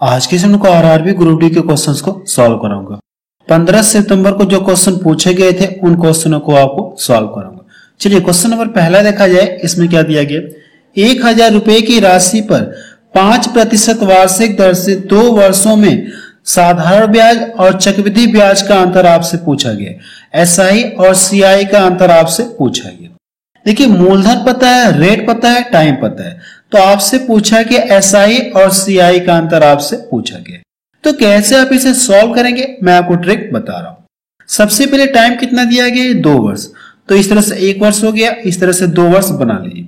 आज के सेशन को आरआरबी ग्रुप डी के क्वेश्चंस को सॉल्व कराऊंगा। 15 सितंबर को जो क्वेश्चन पूछे गए थे उन क्वेश्चनों को आपको सॉल्व कराऊंगा। चलिए क्वेश्चन नंबर पहला देखा जाए। इसमें क्या दिया गया, 1000 रुपए की राशि पर 5% वार्षिक दर से 2 वर्षों में साधारण ब्याज और चक्रवृद्धि ब्याज का अंतर आपसे पूछा गया। एसआई और सीआई का अंतर आपसे पूछा गया। देखिए मूलधन पता है, रेट पता है, टाइम पता है, तो आपसे पूछा कि एसआई और सीआई का अंतर आपसे पूछा गया। तो कैसे आप इसे सॉल्व करेंगे मैं आपको ट्रिक बता रहा हूं। सबसे पहले टाइम कितना दिया गया, 2 वर्ष, तो इस तरह से 1 वर्ष हो गया, इस तरह से 2 वर्ष बना लीजिए।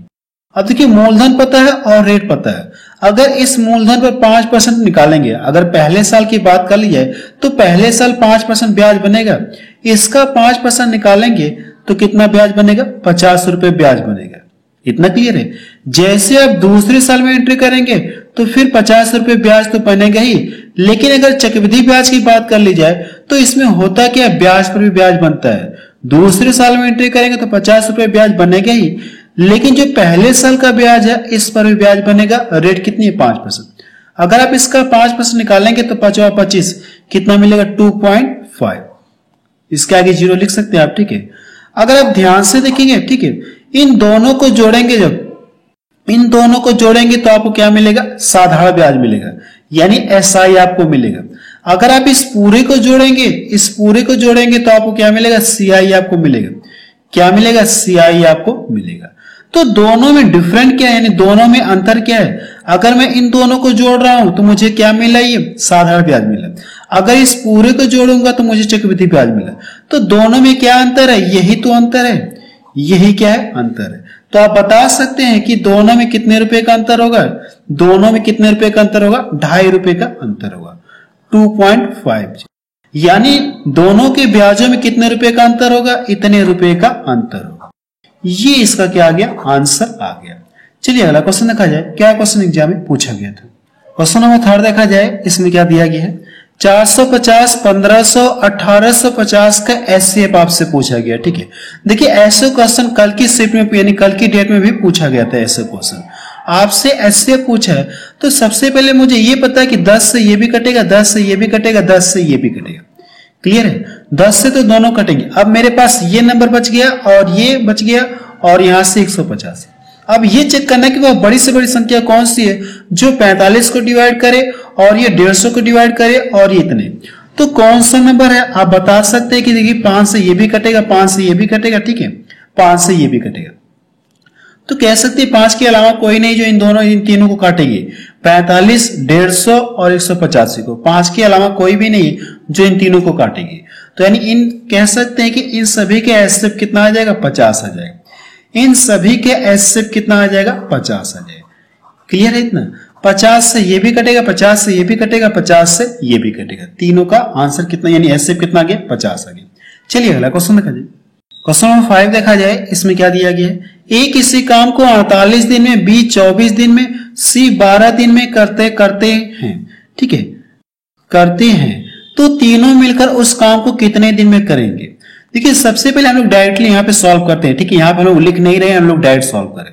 अब देखिए मूलधन पता है और रेट पता है। अगर इस मूलधन पर 5% निकालेंगे, अगर पहले साल की बात कर ली जाए तो पहले साल 5% ब्याज बनेगा। इसका 5% निकालेंगे तो कितना ब्याज बनेगा, 50 रुपए ब्याज बनेगा। इतना क्लियर है। जैसे आप दूसरे साल में एंट्री करेंगे तो फिर 50 रुपए ब्याज तो बनेगा ही, लेकिन अगर चक्रवृद्धि ब्याज की बात कर ली जाए तो इसमें होता क्या, ब्याज पर भी ब्याज बनता है। दूसरे साल में एंट्री करेंगे तो 50 रुपए ब्याज बनेगा ही, लेकिन जो पहले साल का ब्याज है इस पर भी ब्याज बनेगा। रेट कितनी है, 5%। अगर आप इसका 5% निकालेंगे तो 5 और 25 कितना मिलेगा, 2.5। इसके आगे 0 लिख सकते हैं आप, ठीक है। अगर आप ध्यान से देखेंगे, ठीक है, इन दोनों को जोड़ेंगे, जब इन दोनों को जोड़ेंगे तो आपको क्या मिलेगा, साधारण ब्याज मिलेगा, यानी एसआई आपको मिलेगा। अगर आप इस पूरे को जोड़ेंगे, इस पूरे को जोड़ेंगे तो आपको क्या मिलेगा, सीआई आपको मिलेगा। क्या मिलेगा, सीआई आपको मिलेगा। तो दोनों में डिफरेंट क्या है, यानी दोनों में अंतर क्या है। अगर मैं इन दोनों को जोड़ रहा हूं तो मुझे क्या मिला, ये साधारण ब्याज मिला। अगर इस पूरे को जोड़ूंगा तो मुझे चक्रवृद्धि ब्याज मिला। तो दोनों में क्या अंतर है, यही तो अंतर है, यही क्या है, अंतर है। तो आप बता सकते हैं कि दोनों में कितने रुपए का अंतर होगा, दोनों में कितने रुपए का अंतर होगा, 2.5 रुपए का अंतर होगा, 2.5। यानी दोनों के ब्याजों में कितने रुपए का अंतर होगा, इतने रुपए का अंतर होगा। ये इसका क्या आ गया, आंसर आ गया। चलिए अगला क्वेश्चन देखा जाए। क्या क्वेश्चन एग्जाम में पूछा गया था। क्वेश्चन नंबर 3 देखा जाए। इसमें क्या दिया गया है, 450, 1500, 1850 का एचसीएफ आपसे पूछा गया, ठीक है। देखिए ऐसे क्वेश्चन कल की शिफ्ट में यानी कल की डेट में भी पूछा गया था। ऐसे क्वेश्चन आपसे एचसीएफ पूछा है तो सबसे पहले मुझे ये पता है कि 10 से ये भी कटेगा, 10 से ये भी कटेगा, 10 से ये भी कटेगा। क्लियर है, 10 से तो दोनों कटेंगे। अब मेरे पास ये नंबर बच गया और ये बच गया और यहां से 150। अब ये चेक करना है कि वह बड़ी से बड़ी संख्या कौन सी है जो 45 को डिवाइड करे और ये 150 को डिवाइड करे और ये इतने। तो कौन सा नंबर है आप बता सकते हैं कि देखिए 5 से ये भी कटेगा, 5 से ये भी कटेगा, ठीक है, 5 से ये भी कटेगा। तो कह सकते हैं 5 के अलावा कोई नहीं जो इन तीनों को काटेगी, 45, 150 और 185 को। 5 के अलावा कोई भी नहीं जो इन तीनों को काटेगी। तो यानी इन कह सकते हैं कि इन सभी के एचसीएफ कितना आ जाएगा, 50 आ जाएगा। इन सभी के एचसीएफ कितना आ जाएगा, 50 आ जाएगा। क्लियर है इतना। 50 से ये भी कटेगा, 50 से ये भी कटेगा, 50 से ये भी कटेगा। तीनों का आंसर कितना यानी एचसीएफ कितना आ गया, 50 आ गया। चलिए अगला क्वेश्चन देखा जाए। क्वेश्चन नंबर 5 देखा जाए। इसमें क्या दिया गया है, ए किसी काम को 48 दिन में, बी 24 दिन में, सी 12 दिन में करते हैं, ठीक है, करते हैं, तो तीनों मिलकर उस काम को कितने दिन में करेंगे। देखिए सबसे पहले हम लोग डायरेक्टली यहाँ पे सॉल्व करते हैं, ठीक है। यहाँ पे हम लोग लिख नहीं रहे, हम लोग डायरेक्ट सॉल्व करें।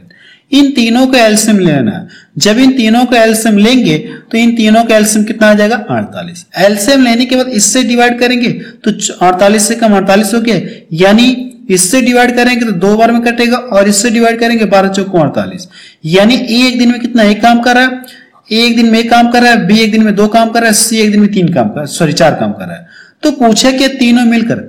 इन तीनों का एलसीएम लेना। जब इन तीनों का एलसीएम लेंगे तो इन तीनों का एलसीएम कितना आ जाएगा, 48। एलसीएम लेने के बाद इससे डिवाइड करेंगे तो 48 से कम 48 हो गया, यानी इससे डिवाइड करेंगे तो 2 बार में कटेगा और इससे डिवाइड करेंगे 12 चौको 48। यानी ए एक दिन में कितना, एक काम कर रहा है, ए एक दिन में एक काम कर रहा है, बी एक दिन में 2 काम कर रहा है, सी एक दिन में 4 काम कर रहा है। तो पूछे कि तीनों मिलकर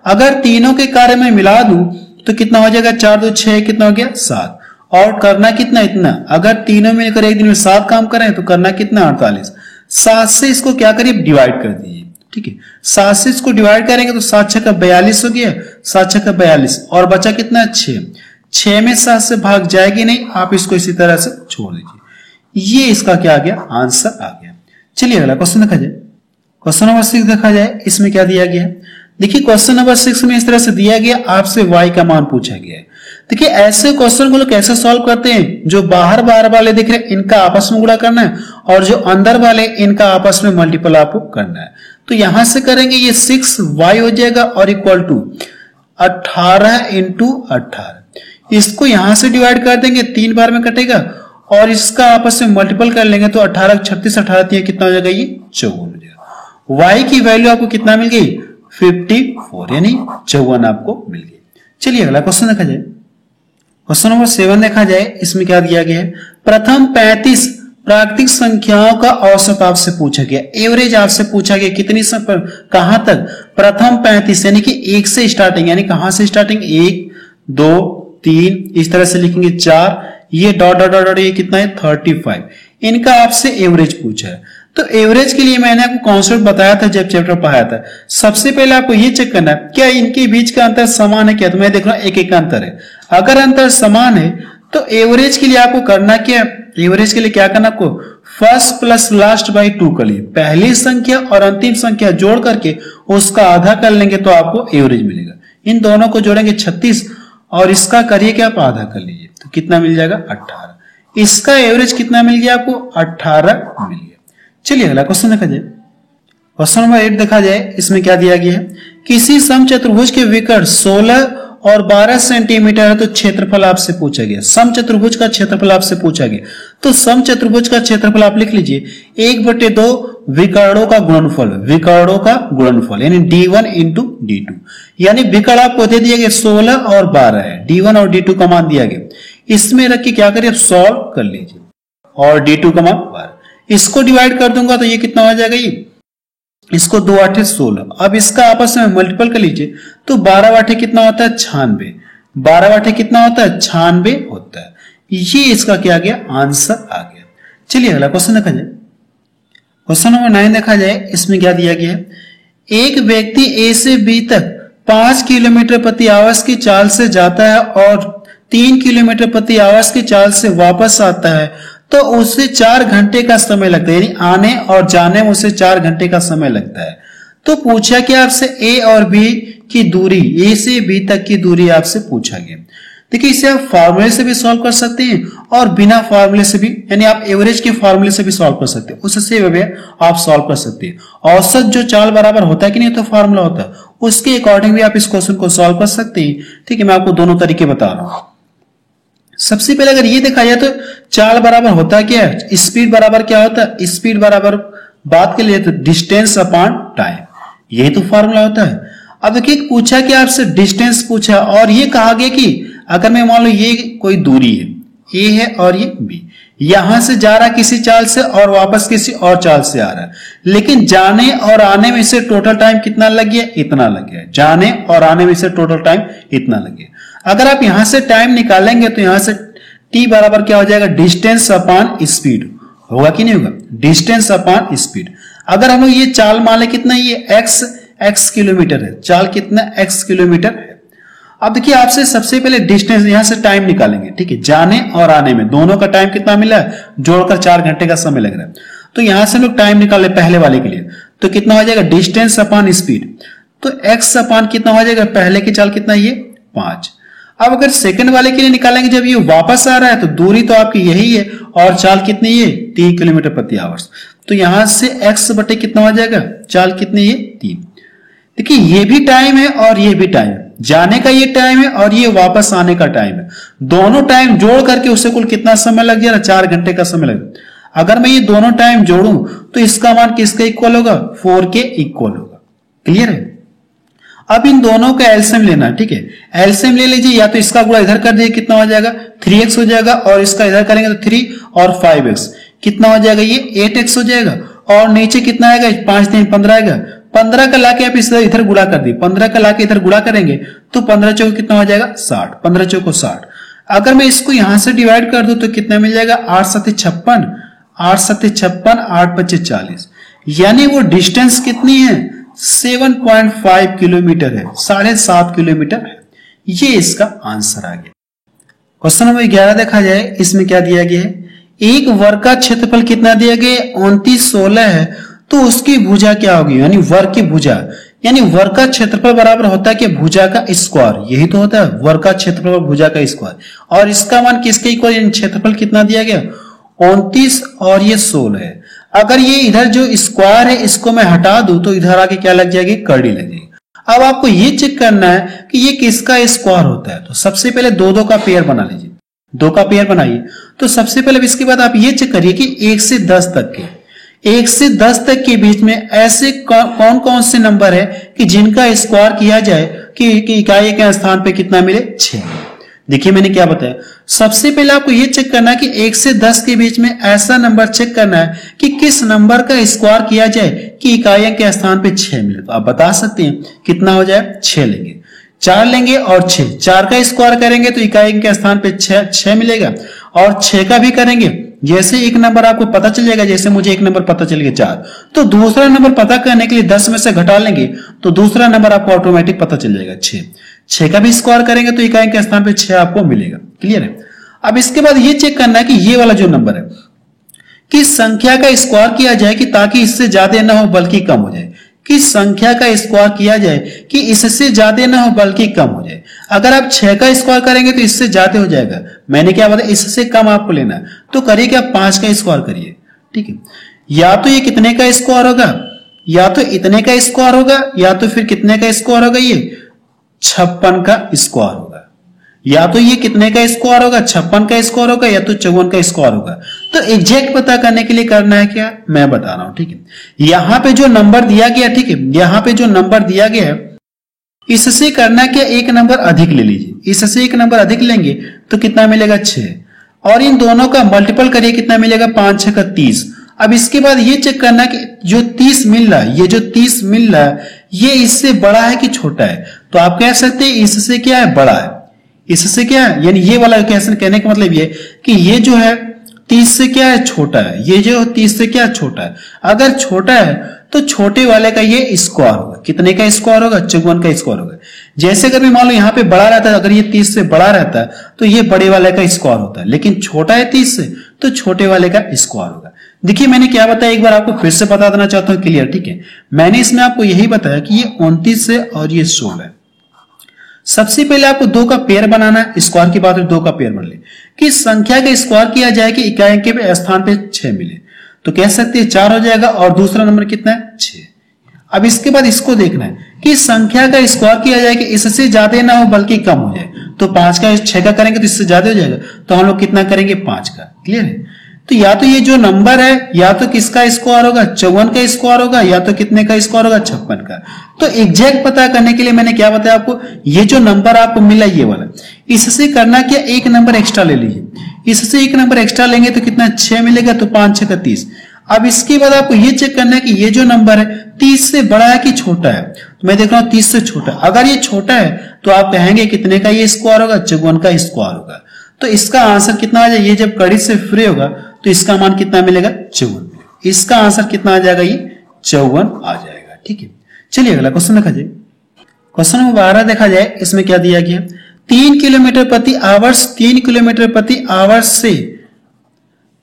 अगर तीनों के कार्य में मिला दूं तो कितना हो जाएगा, 4 2 6, कितना हो गया, 7। और करना कितना, इतना। अगर तीनों मिलकर एक दिन में 7 काम करें तो करना कितना, 48। 7 से इसको क्या करिए, डिवाइड कर दीजिए, ठीक है। 7 से इसको डिवाइड करेंगे तो 7 6 का 42 हो गया, 7 6 का 42 और बचा कितना, 6। 6 में 7 से भाग जाएगी नहीं, आप इसको इसी तरह से छोड़ दीजिए। ये इसका क्या आ गया, आंसर आ गया। चलिए अगला क्वेश्चन देखा जाए। क्वेश्चन नंबर 6 देखा जाए। इसमें क्या दिया गया है, देखिए क्वेश्चन नंबर 6 में इस तरह से दिया गया, आपसे y का मान पूछा गया है। देखिए ऐसे क्वेश्चन को लोग कैसे सॉल्व करते हैं, जो बाहर वाले दिख रहे हैं इनका आपस में गुणा करना है और जो अंदर वाले इनका आपस में मल्टीपल आपको करना है। तो यहां से करेंगे, ये 6y हो जाएगा और इक्वल टू 18 × 18। इसको यहां से डिवाइड कर देंगे, 3 बार में कटेगा और इसका आपस में मल्टीपल कर लेंगे तो 18 36 18 कितना हो जाएगा, ये 54 हो जाएगा। y की वैल्यू आपको कितना मिल गई, 54 यानी 54 आपको मिल गई। चलिए अगला क्वेश्चन देखा जाए। क्वेश्चन नंबर 7 देखा जाए, इसमें क्या दिया गया है, प्रथम 35 प्राकृतिक संख्याओं का औसत आपसे पूछा गया, एवरेज आपसे पूछा गया कितनी कहां तक, प्रथम 35 यानी कि 1 से स्टार्टिंग, यानी कहां से स्टार्टिंग, 1 2 3 इस तरह से लिखेंगे 4, ये डॉट डॉट डॉट ये कितना है 35, इनका आपसे एवरेज पूछा है। तो एवरेज के लिए मैंने आपको कॉन्सेप्ट बताया था जब चैप्टर पढ़ाया था। सबसे पहले आपको ये चेक करना है क्या इनके बीच का अंतर समान है क्या, तो मैं देख रहा हूं एक का अंतर है। अगर अंतर समान है तो एवरेज के लिए आपको करना क्या, एवरेज के लिए क्या करना, आपको फर्स्ट प्लस लास्ट बाई 2 कर लिए, पहली संख्या और अंतिम संख्या जोड़ करके उसका आधा कर लेंगे तो आपको एवरेज मिलेगा। इन दोनों को जोड़ेंगे 36 और इसका करिए कि आप आधा कर लीजिए तो कितना मिल जाएगा 18। इसका एवरेज कितना मिल गया आपको 18 मिल गया। चलिए अगला क्वेश्चन देखा जाए। क्वेश्चन नंबर 8 देखा जाए, इसमें क्या दिया गया है, किसी समचतुर्भुज के विकर्ण 16 और 12 सेंटीमीटर है तो क्षेत्रफल आपसे पूछा गया। समचतुर्भुज का क्षेत्रफल आपसे पूछा गया तो समचतुर्भुज का क्षेत्रफल आप लिख लीजिए 1/2 विकर्णों का गुणनफल, विकर्णों का गुणनफल यानी d1 इंटू d2, यानी विकर्ण आपको दे दिया गया 16 और 12 है, d1 और d2 का मान दिया गया, इसमें रख के क्या करिए आप सॉल्व कर लीजिए और d2 का मान 12, इसको डिवाइड कर दूंगा तो ये कितना हो जाएगा, ये इसको 2 8 16, अब इसका आपस में मल्टीपल कर लीजिए तो 12 8 कितना होता है 96, 12 8 कितना होता है 96 होता है। ये इसका क्या गया आंसर आ गया। चलिए अगला क्वेश्चन देखा जाए। क्वेश्चन नंबर 9 देखा जाए, इसमें क्या दिया गया है, एक व्यक्ति ए से बी तक 5 किलोमीटर प्रति आवर्स की चाल से जाता है और 3 किलोमीटर प्रति आवर्स की चाल से वापस आता है तो उससे 4 घंटे का समय लगता है, यानी आने और जाने में उसे 4 घंटे का समय लगता है। तो पूछा कि आपसे ए और बी की दूरी, ए से बी तक की दूरी आपसे पूछा गया। देखिए इसे आप फार्मूले से भी सॉल्व कर सकते हैं और बिना फार्मूले से भी, यानी आप एवरेज के फार्मूले से भी सॉल्व कर सकते हैं, उससे भी आप सॉल्व कर सकते हैं। औसत जो चाल बराबर होता है कि नहीं तो फार्मूला होता है, उसके अकॉर्डिंग भी आप इस क्वेश्चन को सॉल्व कर सकते हैं। ठीक है, मैं आपको दोनों तरीके बता रहा हूं। सबसे पहले अगर ये देखा जाए तो चाल बराबर होता है क्या है, स्पीड बराबर क्या होता है, स्पीड बराबर बात के लिए तो डिस्टेंस अपॉन टाइम, यही तो फार्मूला होता है। अब देखिए पूछा कि आपसे डिस्टेंस पूछा और ये कहा गया कि अगर मैं मान लो ये कोई दूरी है, ए है और ये बी, यहां से जा रहा किसी चाल से और वापस किसी और चाल से आ रहा है, लेकिन जाने और आने में से टोटल टाइम कितना लग गया, इतना लग गया, जाने और आने में से टोटल टाइम इतना लग गया। अगर आप यहां से टाइम निकालेंगे तो यहां से t बराबर क्या हो जाएगा, डिस्टेंस अपॉन स्पीड होगा कि नहीं होगा, डिस्टेंस अपॉन स्पीड। अगर हम लोग ये चाल मान ले कितना, ये x किलोमीटर है, चाल कितना x किलोमीटर है। अब देखिए आपसे सबसे पहले डिस्टेंस, यहां से टाइम निकालेंगे, ठीक है, जाने और आने में दोनों का टाइम कितना मिला है, जोड़कर 4 घंटे का समय लग रहा है। तो यहां से लोग टाइम निकाले पहले वाले के लिए तो कितना हो जाएगा, डिस्टेंस अपॉन स्पीड, तो x अपॉन कितना हो जाएगा, पहले की चाल कितना, ये 5। अब अगर सेकंड वाले के लिए निकालेंगे, जब ये वापस आ रहा है तो दूरी तो आपकी यही है और चाल कितनी है 3 किलोमीटर प्रति आवर्स, तो यहां से x बटे कितना हो जाएगा, चाल कितनी है 3। देखिए ये भी टाइम है और ये भी टाइम, जाने का ये टाइम है और ये वापस आने का टाइम है, दोनों टाइम जोड़ करके उसे कुल कितना समय लग जाएगा, 4 घंटे का समय लगेगा। अगर मैं ये दोनों टाइम जोड़ूं तो इसका मान किसके इक्वल होगा, 4 के इक्वल होगा। क्लियर है। अब इन दोनों का एलसीएम लेना है, ठीक है, एलसीएम ले लीजिए, या तो इसका गुणा इधर कर दीजिए, कितना हो जाएगा 3x हो जाएगा, और इसका इधर करेंगे तो 3 और 5x कितना हो जाएगा, ये 8x हो जाएगा, और नीचे कितना आएगा 5 3 15 आएगा, 15 का लाके आप इधर गुणा कर दी, 15 का लाके इधर गुणा करेंगे तो 15 चौक कितना हो जाएगा 60, 15 चौक 60। अगर मैं इसको यहां से डिवाइड कर दूं तो कितना मिल जाएगा, 8 7 56, 8 7 56, 8 5 40, यानी वो डिस्टेंस कितनी है 7.5 किलोमीटर है, 7.5 किलोमीटर है। ये इसका आंसर आ गया। क्वेश्चन नंबर 11 देखा जाए, इसमें क्या दिया गया है, एक वर्ग का क्षेत्रफल कितना दिया गया, 2916 है, तो उसकी भुजा क्या होगी, यानी वर्ग की भुजा, यानी वर्ग का क्षेत्रफल बराबर होता है कि भुजा का स्क्वायर, यही तो होता है वर्ग का क्षेत्रफल भुजा का स्क्वायर, और इसका मान किसके इक्वल, यानी क्षेत्रफल कितना दिया गया 29 और ये 16 है। अगर ये इधर जो स्क्वायर है इसको मैं हटा दूं तो इधर आके क्या लग जाएगी, कर्डी लग जाएगी। अब आपको ये चेक करना है कि ये किसका स्क्वायर होता है, तो सबसे पहले 2 2 का पेयर बना लीजिए, 2 का पेयर बनाइए। तो सबसे पहले इसके बाद आप ये चेक करिए कि 1 से 10 तक के 1 से 10 तक के बीच में ऐसे कौन कौन से नंबर है कि जिनका स्क्वायर किया जाए कि इकाई के स्थान पे कितना मिले 6। देखिए मैंने क्या बताया, सबसे पहले आपको ये चेक करना है कि 1 से 10 के बीच में ऐसा नंबर चेक करना है कि किस नंबर का स्क्वायर किया जाए कि इकाई के स्थान पे 6 मिले। तो आप बता सकते हैं कितना हो जाए, 6 लेंगे, 4 लेंगे और 6, 4 का स्क्वायर करेंगे तो इकाई के स्थान पे 6 मिलेगा, और 6 का भी करेंगे। जैसे एक नंबर आपको पता चल जाएगा, जैसे मुझे एक नंबर पता चल गया 4, तो दूसरा नंबर पता करने के लिए 10 में से घटा लेंगे तो दूसरा नंबर आपको ऑटोमेटिक पता चल जाएगा 6। 6 का भी स्क्वायर करेंगे तो इकाई के स्थान पे 6 आपको मिलेगा। क्लियर है। अब इसके बाद ये चेक करना है कि ये वाला जो नंबर है किस संख्या का स्क्वायर किया जाए कि ताकि इससे ज्यादा ना हो बल्कि कम हो जाए। किस संख्या का स्क्वायर किया जाए कि इससे ज्यादा ना हो बल्कि कम हो जाए। अगर आप 6 का स्क्वायर करेंगे तो इससे ज्यादा हो जाएगा, मैंने क्या बताया, इससे कम आपको लेना है। तो करिए कि आप 5 का स्क्वायर करिए। ठीक है, या तो ये कितने का स्क्वायर होगा, या तो इतने का स्क्वायर होगा, या तो फिर कितने का स्क्वायर होगा, ये 56 का स्क्वायर होगा। या तो ये कितने का स्क्वायर होगा, 56 का स्क्वायर होगा, या तो 54 का स्क्वायर होगा। तो एग्जैक्ट पता करने के लिए करना है क्या, मैं बता रहा हूं। ठीक है, यहां पे जो नंबर दिया गया, ठीक है, यहां पे जो नंबर दिया गया है इससे करना क्या, एक नंबर अधिक ले लीजिए। इससे एक नंबर अधिक लेंगे तो कितना मिलेगा, 6, और इन दोनों का मल्टीपल करिए, कितना मिलेगा, 5 6 का 30। अब इसके बाद ये चेक करना कि जो 30 मिल रहा है, ये जो 30 मिल रहा है ये इससे बड़ा है कि छोटा है। तो आप कह सकते हैं इससे क्या है, बड़ा है। इससे क्या है, यानी ये वाला कहने का मतलब ये कि ये जो है 30 से क्या है, छोटा है। ये जो 30 से क्या छोटा है। अगर छोटा है तो छोटे वाले का ये स्क्वायर होगा। कितने का स्क्वायर होगा, 54 का स्क्वायर होगा। जैसे अगर मान लो यहाँ पे बड़ा रहता है, अगर ये 30 से बड़ा रहता है तो ये बड़े वाले का स्क्वायर होता है, लेकिन छोटा है 30 से तो छोटे वाले का स्क्वायर होगा। देखिए मैंने क्या बताया, एक बार आपको फिर से बता देना चाहता हूं क्लियर। ठीक है, मैंने इसमें आपको यही बताया कि ये 29 है और ये 16 है। सबसे पहले आपको 2 का पेयर बनाना है, स्क्वायर की बात है 2 का पेयर बन ले कि संख्या का स्क्वायर किया जाए कि इकाई के स्थान पे 6 मिले। तो कह सकते हैं 4 हो जाएगा, और दूसरा नंबर कितना है, 6। अब इसके बाद इसको देखना है कि संख्या का स्क्वायर किया जाए कि इससे ज्यादा ना हो बल्कि कम हो जाए। तो 5 का 6 का करेंगे तो इससे ज्यादा हो जाएगा, तो हम लोग कितना करेंगे, 5 का। क्लियर है। तो या तो ये जो नंबर है या तो किसका स्क्वायर होगा, 54 का स्क्वायर होगा, या तो कितने का स्क्वायर होगा, 56 का। तो एग्जैक्ट पता करने के लिए मैंने क्या बताया आपको, ये जो नंबर आपको मिला ये वाला, इससे करना क्या, एक नंबर एक्स्ट्रा ले लीजिए। इससे एक नंबर एक्स्ट्रा लेंगे तो कितना, 6 मिलेगा, तो 5 6 का 30। अब इसके बाद आपको ये चेक करना है कि ये जो नंबर है 30 से बड़ा है कि छोटा है। तो मैं देख रहा हूं 30 से छोटा। अगर ये छोटा है तो आप कहेंगे कितने का ये स्क्वायर होगा, 54 का स्क्वायर होगा। तो इसका आंसर कितना आ जाएगा, ये जब कड़ी से फ्री होगा तो इसका मान कितना मिलेगा, 54। इसका आंसर कितना आ जाएगा, ये 54 आ जाएगा। ठीक है, चलिए अगला क्वेश्चन देखा जाए। क्वेश्चन नंबर 12 देखा जाए, इसमें क्या दिया गया, 3 किलोमीटर प्रति आवर्स 3 किलोमीटर प्रति आवर्स से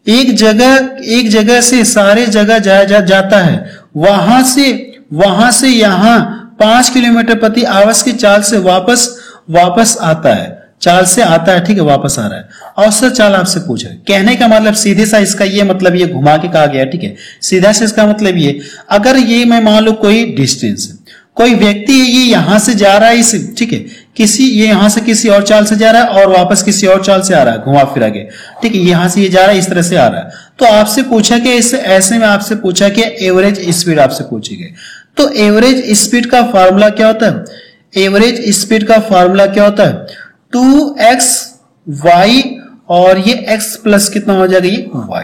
एक जगह से सारे जगह जाता है, वहां से यहां 5 किलोमीटर प्रति आवर्स की चाल से वापस आता है। चाल से आता है, ठीक है, वापस आ रहा है। औसत चाल आपसे पूछा है। कहने का मतलब सीधे सा इसका ये मतलब, ये घुमा के कहा गया, ठीक है, सीधा से इसका मतलब ये, अगर ये मैं मान लो कोई डिस्टेंस है, कोई व्यक्ति है, ये यहां से जा रहा है इस, ठीक है, ये यहां से किसी और चाल से जा रहा है और वापस किसी और चाल से आ रहा है, घुमा फिरा के, ठीक है, यहां से ये जा रहा है, इस तरह से आ रहा है। तो आपसे पूछा कि इस ऐसे में आपसे पूछा कि एवरेज स्पीड आपसे पूछी गई। तो एवरेज स्पीड का फार्मूला क्या होता है, एवरेज स्पीड का फार्मूला क्या होता है, 2xy और ये x प्लस कितना हो जाएगा, ये y,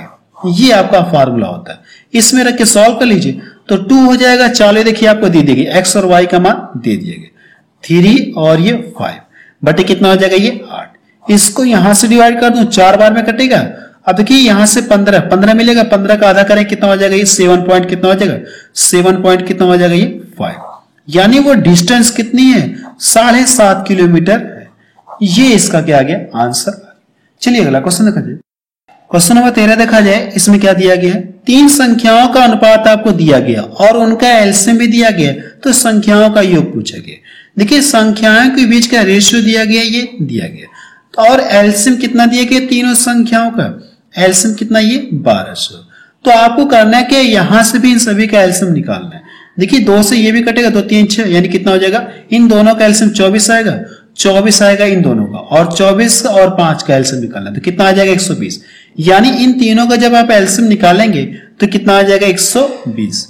ये आपका फार्मूला होता है। इसमें रख के सॉल्व कर लीजिए तो 2 हो जाएगा, चाले देखिए आपको दे देगी, x और y का मान दे दिए गए, 3 और ये 5 बटे कितना हो जाएगा, ये 8। इसको यहां से डिवाइड कर दूं, 4 बार में कटेगा। अब देखिए यहां से 15 मिलेगा, 15 का आधा करें कितना हो जाएगा, ये 7 पॉइंट कितना हो जाएगा, 7 पॉइंट कितना हो जाएगा, ये 5। यानी वो डिस्टेंस कितनी है, 7.5 किलोमीटर है। ये इसका क्या आ गया, आंसर। चलिए अगला क्वेश्चन देखा जाए। क्वेश्चन नंबर 13 देखा जाए, इसमें क्या दिया गया है, 3 संख्याओं का अनुपात आपको दिया गया और उनका एलसीएम भी दिया गया, तो संख्याओं का योग पूछा गया। देखिए संख्याओं के बीच का रेशियो दिया गया, ये दिया गया, तो और एलसीएम कितना दिया गया, तीनों संख्याओं का एलसीएम कितना, ये 1200। तो आपको करना है कि यहां से भी इन सभी का एलसीएम निकालना है। देखिए 2 से ये भी कटेगा, 2 3 6, यानी कितना हो जाएगा, इन दोनों का एलसीएम 24 आएगा। 24 आएगा इन दोनों का, और 24 और 5 का एलसीएम निकालना, तो कितना आ जाएगा 120। यानी इन तीनों का जब आप एलसीएम निकालेंगे तो कितना आ जाएगा 120।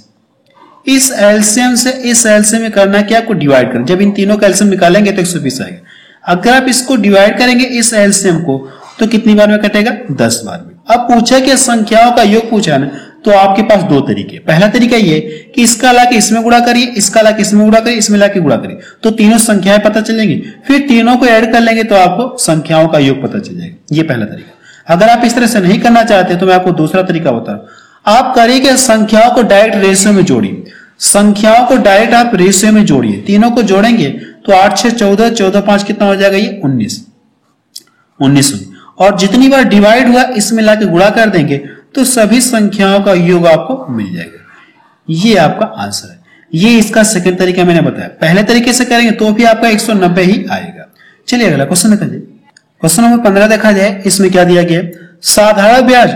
इस एलसीएम से इस एलसीएम में करना क्या, आपको डिवाइड करना। जब इन तीनों का एलसीएम निकालेंगे तो 120 आएगा। अगर आप इसको डिवाइड करेंगे इस एलसीएम को तो कितनी बार में कटेगा, 10 बार में। अब पूछा कि संख्याओं का योग पूछा है ना, तो आपके पास दो तरीके। पहला तरीका ये कि इसका लाके इसमें गुणा करिए, इसका लाके इसमें गुणा करिए, इसमें लाके गुणा करिए, तो तीनों संख्याएं पता चलेंगी। फिर तीनों को ऐड कर लेंगे तो आपको संख्याओं का योग पता चल जाएगा। ये पहला तरीका। अगर आप इस तरह से नहीं करना चाहते तो मैं आपको दूसरा तरीका बता रहा हूं। आप करिए संख्याओं को डायरेक्ट रेशियो में जोड़िए। संख्याओं को डायरेक्ट आप रेशियो में जोड़िए। तीनों को जोड़ेंगे तो 8 6 14, 14 5 कितना हो जाएगा, ये 19 और जितनी बार डिवाइड हुआ इसमें लाके गुणा कर देंगे तो सभी संख्याओं का योग आपको मिल जाएगा। ये आपका आंसर है। ये इसका सेकंड तरीका मैंने बताया। पहले तरीके से करेंगे तो भी आपका 190 ही आएगा। चलिए अगला क्वेश्चन देखा जाए। क्वेश्चन नंबर 15 देखा जाए। इसमें क्या दिया गया, साधारण ब्याज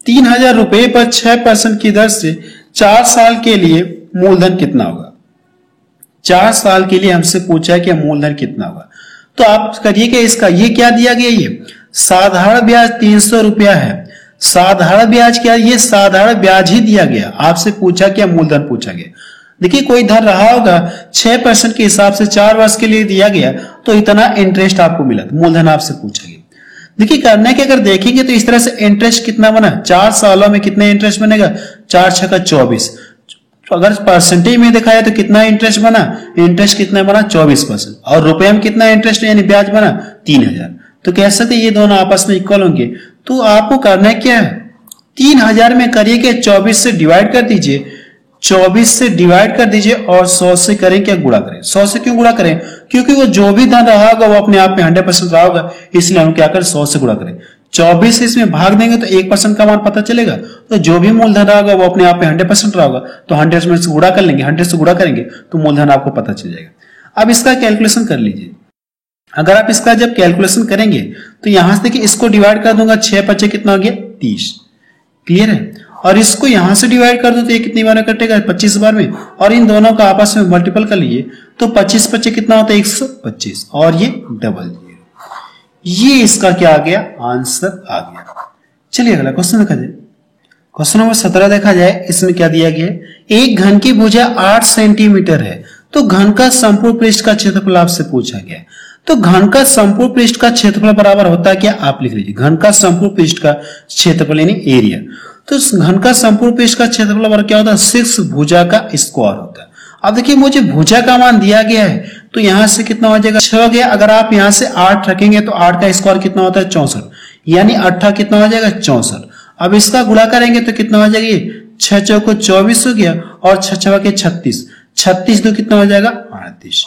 3000 रुपए पर 6% की दर से 4 साल के लिए मूलधन कितना होगा। 4 साल के लिए हमसे पूछा है कि मूलधन कितना होगा। तो आप करिए कि इसका ये क्या दिया गया, ये साधारण ब्याज 300 रुपया है। साधारण ब्याज क्या, ये साधारण ब्याज ही दिया गया। आपसे पूछा क्या, मूलधन पूछा गया। देखिए कोई धन रहा होगा 6% के हिसाब से 4 वर्ष के लिए दिया गया तो इतना इंटरेस्ट आपको मिला, मूलधन आपसे पूछा गया। देखिए करने के अगर देखेंगे तो इस तरह से इंटरेस्ट कितना बना, 4 सालों में कितने इंटरेस्ट बनेगा, 4 6 24। तो अगर परसेंटेज में दिखाया तो कितना इंटरेस्ट बना, इंटरेस्ट कितना बना 24%, और रुपए में कितना इंटरेस्ट यानी ब्याज बना 3000। तो कह सकते ये दोनों आपस में इक्वल होंगे। तो आपको करना क्या है, 3000 में करिए कि 24 से डिवाइड कर दीजिए, 24 से डिवाइड कर दीजिए और 100 से करें क्या, गुणा करें। 100 से क्यों गुणा करें, क्योंकि वो जो भी धन रहा होगा वो अपने आप में 100% रहा होगा, इसलिए हम क्या करें 100 से गुणा करें। 24 से इसमें भाग देंगे तो 1% का मान पता चलेगा, तो जो भी मूलधन रहा होगा वो अपने आप में 100% रहा होगा, तो 100 से गुणा कर लेंगे, 100 से गुणा करेंगे तो मूलधन आपको पता चल जाएगा। अब इसका कैलकुलेशन कर लीजिए। अगर आप इसका जब कैलकुलेशन करेंगे तो यहां से देखिए इसको डिवाइड कर दूंगा, 6 5 कितना हो गया 30, क्लियर है। और इसको यहां से डिवाइड कर दो तो ये कितनी बार में कटेगा, 25 बार में, और इन दोनों का आपस में मल्टीपल कर लीजिए तो 25 5 कितना होता है 125, और ये डबल 0। ये इसका क्या आ गया, आंसर आ गया। चलिए अगला क्वेश्चन देखा जाए। क्वेश्चन नंबर 17 देखा जाए। इसमें क्या दिया गया, एक घन की भुजा 8 सेंटीमीटर है तो घन का संपूर्ण पृष्ठ का क्षेत्रफल आपसे पूछा गया। तो घन का संपूर्ण पृष्ठ का क्षेत्रफल बराबर होता है क्या, आप लिख लीजिए घन का संपूर्ण पृष्ठ का क्षेत्रफल यानी एरिया। तो घन का संपूर्ण पृष्ठ का क्षेत्रफल बराबर क्या होता है, 6 भुजा का स्क्वायर होता है। अब देखिए मुझे भुजा का मान दिया गया है तो यहां से कितना हो जाएगा 6 गया। अगर आप यहां से 8 रखेंगे तो 8 का स्क्वायर कितना होता है 64, यानी 8 कितना हो जाएगा 64। अब इसका गुणा करेंगे तो कितना हो जाएगा, 6 चौको 24 हो गया और 6 6 के 36, 36 दो कितना हो जाएगा 38।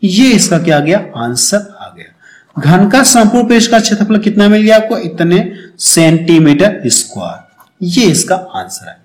ये इसका क्या आ गया, आंसर आ गया। घन का संपूर्ण पृष्ठ का क्षेत्रफल कितना मिल गया आपको, इतने सेंटीमीटर स्क्वायर। ये इसका आंसर है।